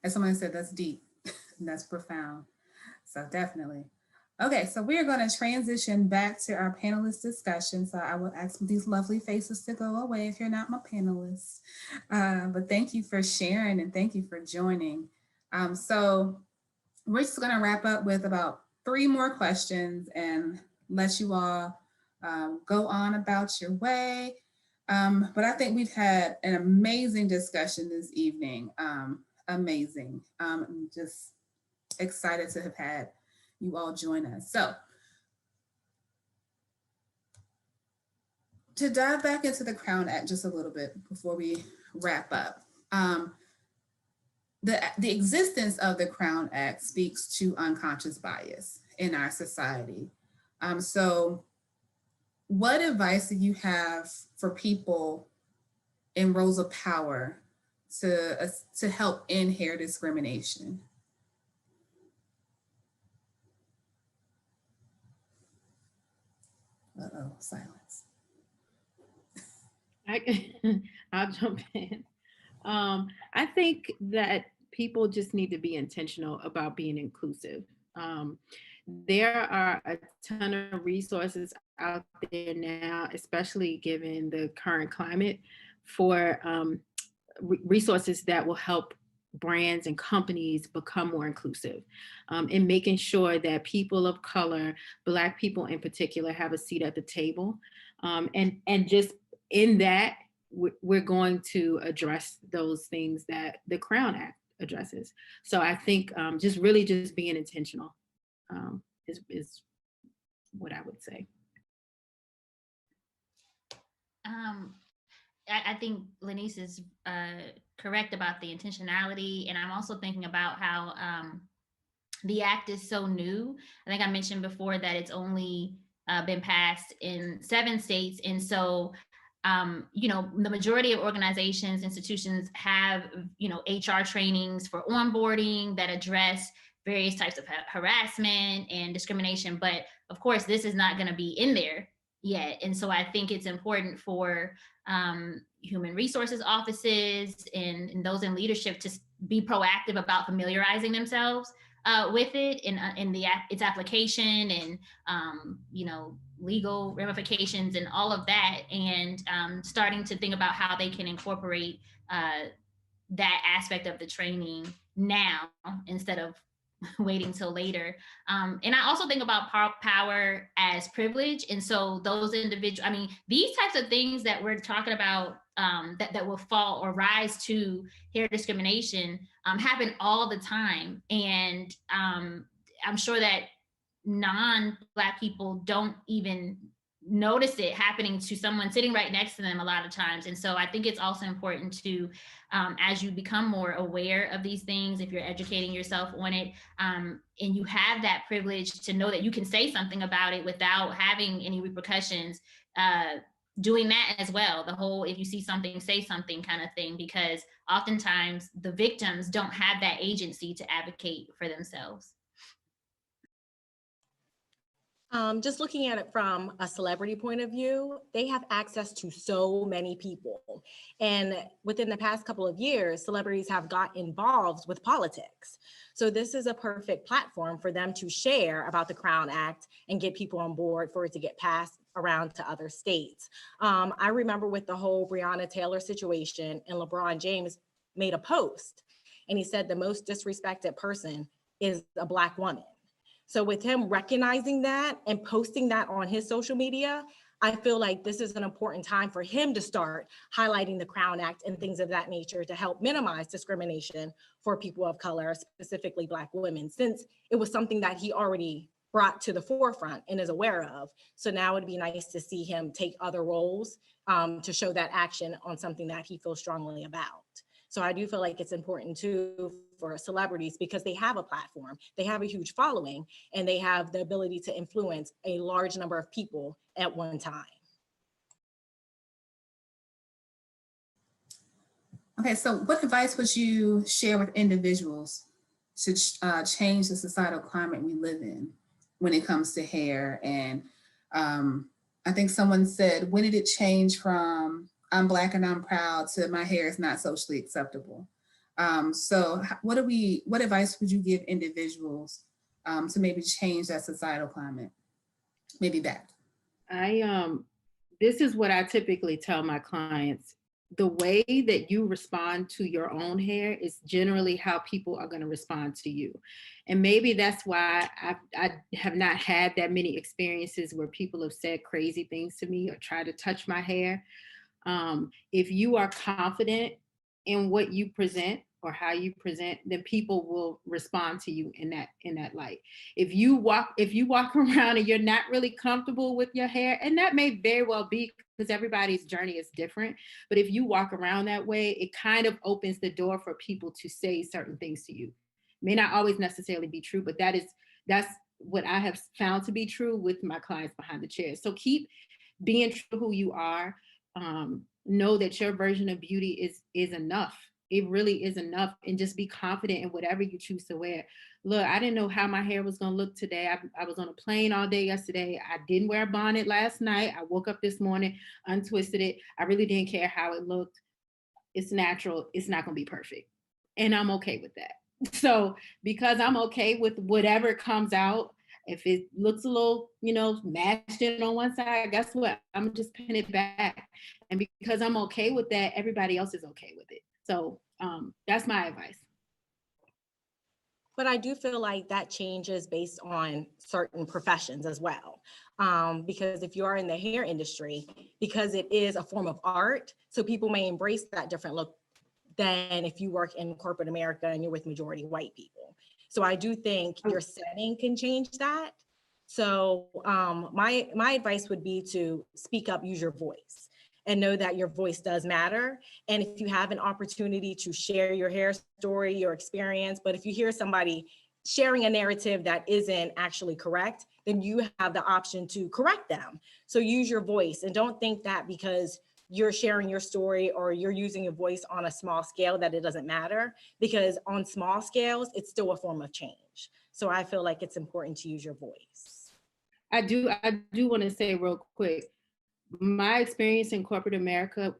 as someone said, that's deep and that's profound. So definitely. Okay, so we are going to transition back to our panelist discussion. So I will ask these lovely faces to go away if you're not my panelists. But thank you for sharing and thank you for joining. So we're just going to wrap up with about 3 more questions and let you all go on about your way. But I think we've had an amazing discussion this evening. Amazing. I'm just excited to have had you all join us. So to dive back into the Crown Act just a little bit before we wrap up, the existence of the Crown Act speaks to unconscious bias in our society. So what advice do you have for people in roles of power to help end hair discrimination? Uh-oh, silence. I'll jump in. I think that people just need to be intentional about being inclusive. There are a ton of resources out there now, especially given the current climate, for resources that will help brands and companies become more inclusive, in making sure that people of color, Black people in particular, have a seat at the table. And just in that, we're going to address those things that the Crown Act addresses. So I think just being intentional is what I would say. I think Lenise is correct about the intentionality. And I'm also thinking about how the act is so new. I think I mentioned before that it's only been passed in 7 states. And so, the majority of organizations, institutions have, HR trainings for onboarding that address various types of harassment and discrimination. But of course, this is not going to be in there yet. And so I think it's important for human resources offices and those in leadership to be proactive about familiarizing themselves with it in its application and legal ramifications and all of that, and starting to think about how they can incorporate that aspect of the training now instead of waiting till later. And I also think about power as privilege. And so those individuals, these types of things that we're talking about that will fall or rise to hair discrimination happen all the time. And I'm sure that non-Black people don't even notice it happening to someone sitting right next to them a lot of times. And so I think it's also important to, as you become more aware of these things, if you're educating yourself on it, and you have that privilege to know that you can say something about it without having any repercussions, doing that as well. The whole, if you see something, say something kind of thing, because oftentimes the victims don't have that agency to advocate for themselves. Just looking at it from a celebrity point of view, they have access to so many people. And within the past couple of years, celebrities have got involved with politics. So this is a perfect platform for them to share about the Crown Act and get people on board for it to get passed around to other states. I remember with the whole Breonna Taylor situation, and LeBron James made a post and he said the most disrespected person is a Black woman. So with him recognizing that and posting that on his social media, I feel like this is an important time for him to start highlighting the Crown Act and things of that nature to help minimize discrimination for people of color, specifically Black women, since it was something that he already brought to the forefront and is aware of. So now it'd be nice to see him take other roles to show that action on something that he feels strongly about. So I do feel like it's important too for celebrities because they have a platform, they have a huge following, and they have the ability to influence a large number of people at one time. Okay, so what advice would you share with individuals to change the societal climate we live in when it comes to hair? And I think someone said, when did it change from I'm Black and I'm proud to my hair is not socially acceptable? So what advice would you give individuals to maybe change that societal climate? Maybe that. This is what I typically tell my clients. The way that you respond to your own hair is generally how people are going to respond to you. And maybe that's why I have not had that many experiences where people have said crazy things to me or tried to touch my hair. If you are confident in what you present or how you present, then people will respond to you in that light. If you walk around and you're not really comfortable with your hair, and that may very well be because everybody's journey is different, but if you walk around that way, it kind of opens the door for people to say certain things to you. May not always necessarily be true, but that's what I have found to be true with my clients behind the chair. So keep being true to who you are. Know that your version of beauty is enough. It really is enough, and just be confident in whatever you choose to wear. Look, I didn't know how my hair was going to look today. I was on a plane all day yesterday. I didn't wear a bonnet last night. I woke up this morning, untwisted it. I really didn't care how it looked. It's natural. It's not going to be perfect. And I'm okay with that. So because I'm okay with whatever comes out, if it looks a little, mashed in on one side, guess what? I'm just pin it back. And because I'm okay with that, everybody else is okay with it. So that's my advice. But I do feel like that changes based on certain professions as well. Because if you are in the hair industry, because it is a form of art, so people may embrace that different look than if you work in corporate America and you're with majority white people. So I do think your setting can change that. So my advice would be to speak up, use your voice, and know that your voice does matter. And if you have an opportunity to share your hair story, your experience, but if you hear somebody sharing a narrative that isn't actually correct, then you have the option to correct them. So use your voice, and don't think that because you're sharing your story or you're using your voice on a small scale that it doesn't matter, because on small scales, it's still a form of change. So I feel like it's important to use your voice. I do want to say real quick, my experience in corporate America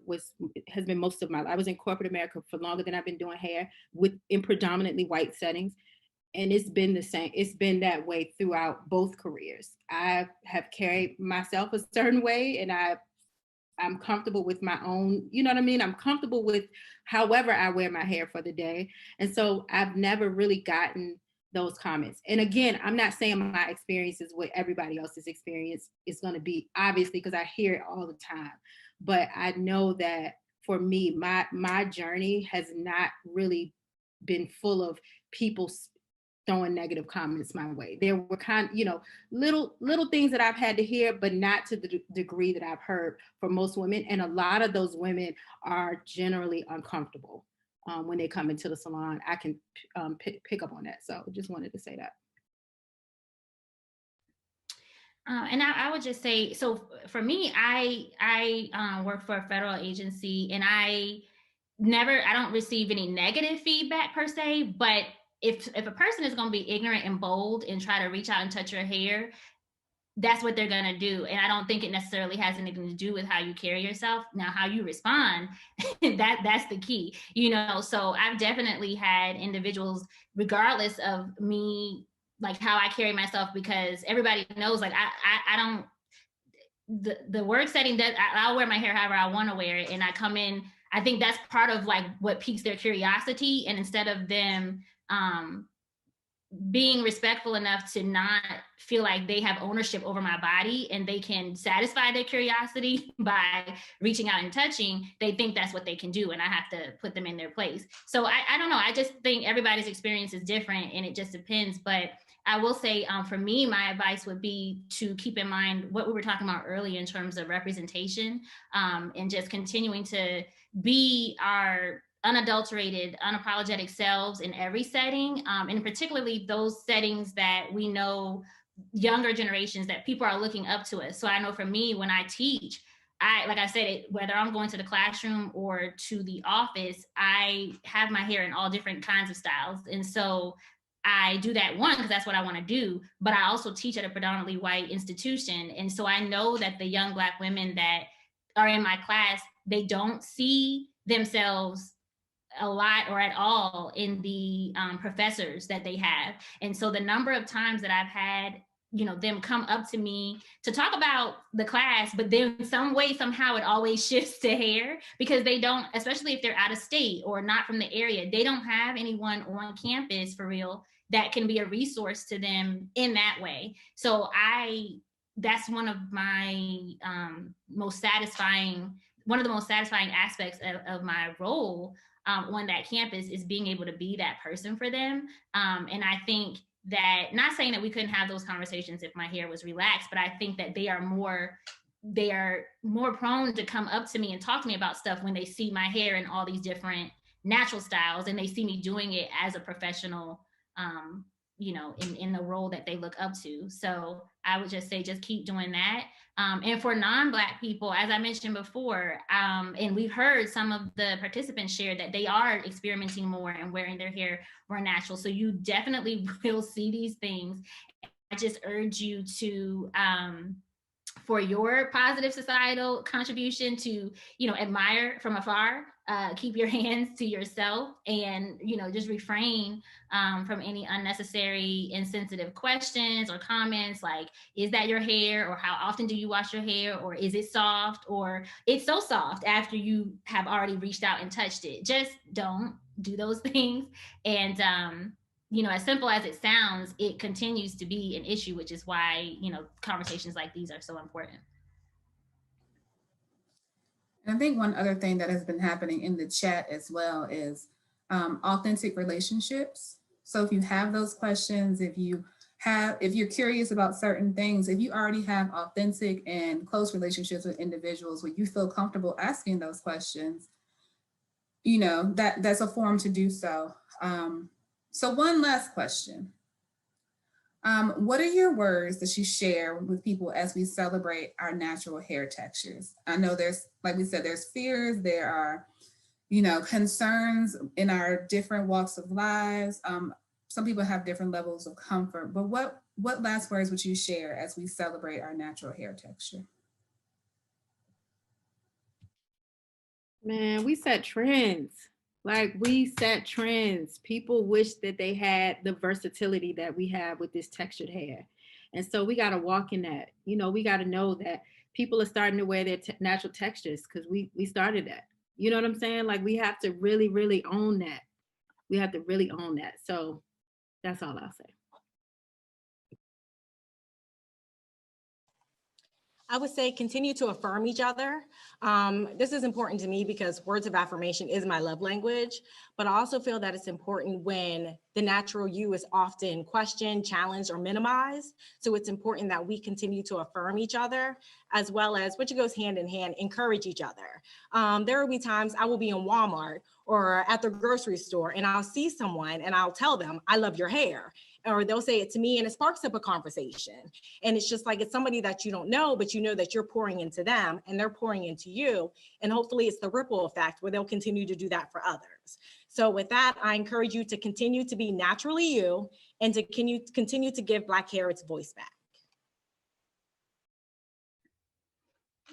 has been most of my life. I was in corporate America for longer than I've been doing hair in predominantly white settings. And it's been the same. It's been that way throughout both careers. I have carried myself a certain way, and I'm comfortable with my own, you know what I mean? I'm comfortable with however I wear my hair for the day. And so I've never really gotten those comments. And again, I'm not saying my experience is what everybody else's experience is going to be, obviously, because I hear it all the time. But I know that for me, my journey has not really been full of people throwing negative comments my way. There were little things that I've had to hear, but not to the degree that I've heard from most women. And a lot of those women are generally uncomfortable when they come into the salon. I can pick up on that. So just wanted to say that. And I would just say, so for me, I work for a federal agency, and I don't receive any negative feedback per se, but if a person is going to be ignorant and bold and try to reach out and touch your hair, that's what they're going to do. And I don't think it necessarily has anything to do with how you carry yourself. Now, how you respond, that's the key, So I've definitely had individuals, regardless of me, like how I carry myself, because everybody knows, like, I don't, the work setting that I'll wear my hair however I want to wear it. And I come in, I think that's part of like what piques their curiosity. And instead of them being respectful enough to not feel like they have ownership over my body and they can satisfy their curiosity by reaching out and touching, they think that's what they can do, and I have to put them in their place. So I don't know. I just think everybody's experience is different, and it just depends. But I will say, for me, my advice would be to keep in mind what we were talking about earlier in terms of representation, and just continuing to be our unadulterated, unapologetic selves in every setting, and particularly those settings that we know younger generations, that people are looking up to us. So I know for me, when I teach, like I said, whether I'm going to the classroom or to the office, I have my hair in all different kinds of styles. And so I do that, one, because that's what I want to do, but I also teach at a predominantly white institution. And so I know that the young Black women that are in my class, they don't see themselves a lot or at all in the professors that they have. And so the number of times that I've had, them come up to me to talk about the class, but then some way, somehow it always shifts to hair, because they don't, especially if they're out of state or not from the area, they don't have anyone on campus for real that can be a resource to them in that way. So that's one of my one of the most satisfying aspects of my role, on that campus is being able to be that person for them. And I think that, not saying that we couldn't have those conversations if my hair was relaxed, but I think that they are more prone to come up to me and talk to me about stuff when they see my hair in all these different natural styles, and they see me doing it as a professional, in the role that they look up to. So I would just say, just keep doing that. And for non-Black people, as I mentioned before, and we've heard some of the participants share that they are experimenting more and wearing their hair more natural. So you definitely will see these things. I just urge you to, for your positive societal contribution, to, admire from afar, keep your hands to yourself, and, just refrain from any unnecessary insensitive questions or comments like, is that your hair? Or how often do you wash your hair? Or is it soft? Or it's so soft after you have already reached out and touched it. Just don't do those things. And, as simple as it sounds, it continues to be an issue, which is why, conversations like these are so important. And I think one other thing that has been happening in the chat as well is authentic relationships. So if you have those questions, if you're curious about certain things, if you already have authentic and close relationships with individuals where you feel comfortable asking those questions, that's a forum to do so. So one last question. What are your words that you share with people as we celebrate our natural hair textures? I know there's, like we said, there's fears, there are, concerns in our different walks of lives. Some people have different levels of comfort, but what last words would you share as we celebrate our natural hair texture? Man, we set trends. We set trends. People wish that they had the versatility that we have with this textured hair. And so we got to walk in that. We got to know that people are starting to wear their natural textures because we started that. You know what I'm saying? We have to really, really own that. We have to really own that. So that's all I'll say. I would say continue to affirm each other. This is important to me because words of affirmation is my love language, but I also feel that it's important when the natural you is often questioned, challenged, or minimized. So it's important that we continue to affirm each other, as well as, which goes hand in hand, encourage each other. There will be times I will be in Walmart or at the grocery store and I'll see someone and I'll tell them, I love your hair. Or they'll say it to me and it sparks up a conversation. And it's just it's somebody that you don't know, but you know that you're pouring into them and they're pouring into you. And hopefully it's the ripple effect where they'll continue to do that for others. So with that, I encourage you to continue to be naturally you and to continue to give Black hair its voice back.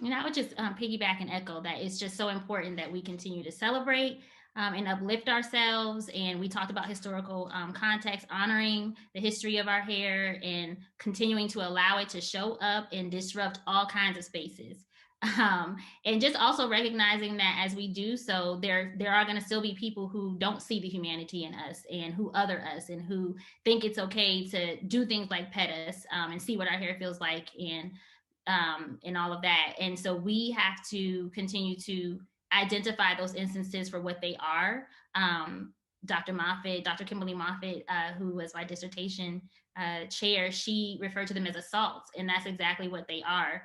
And I would just piggyback and echo that it's just so important that we continue to celebrate and uplift ourselves. And we talked about historical context, honoring the history of our hair and continuing to allow it to show up and disrupt all kinds of spaces. And just also recognizing that as we do so, there are going to still be people who don't see the humanity in us and who other us and who think it's okay to do things like pet us and see what our hair feels like and all of that. And so we have to continue to identify those instances for what they are. Dr. Kimberly Moffitt, who was my dissertation chair, she referred to them as assaults, and that's exactly what they are.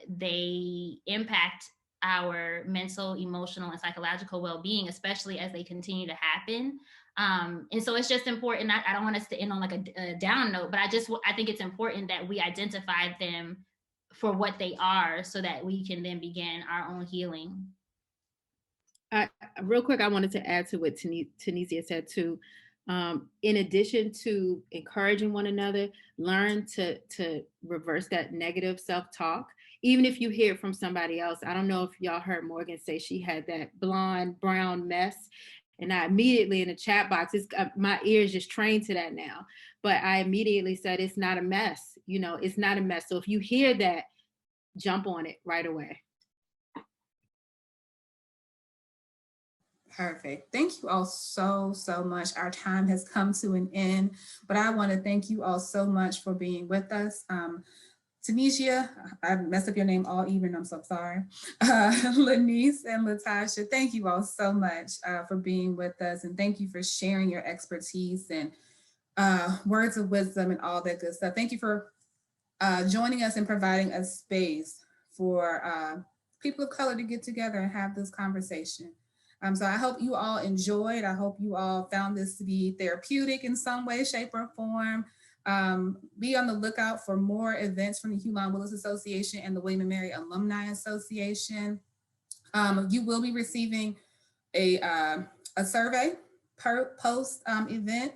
They impact our mental, emotional, and psychological well-being, especially as they continue to happen. And so it's just important. I don't want us to end on a down note, but I think it's important that we identify them for what they are so that we can then begin our own healing. Real quick, I wanted to add to what Tunisia said too. In addition to encouraging one another, learn to reverse that negative self-talk. Even if you hear it from somebody else. I don't know if y'all heard Morgan say she had that blonde brown mess. And I immediately in the chat box, my ears just trained to that now. But I immediately said, it's not a mess. It's not a mess. So if you hear that, jump on it right away. Perfect. Thank you all so much. Our time has come to an end, but I want to thank you all so much for being with us. Tunisia, I messed up your name all evening, I'm so sorry. Lenise and Latasha, thank you all so much for being with us, and thank you for sharing your expertise and words of wisdom and all that good stuff. Thank you for joining us and providing a space for people of color to get together and have this conversation. So I hope you all enjoyed. I hope you all found this to be therapeutic in some way, shape, or form. Be on the lookout for more events from the Hulon Willis Association and the William & Mary Alumni Association. You will be receiving a survey per post event.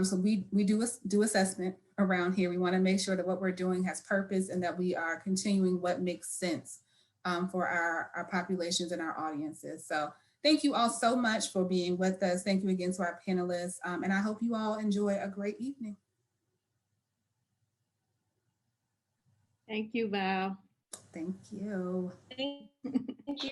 So we do assessment around here. We want to make sure that what we're doing has purpose and that we are continuing what makes sense for our populations and our audiences. So thank you all so much for being with us. Thank you again to our panelists. And I hope you all enjoy a great evening. Thank you, Val. Thank you. Thank you.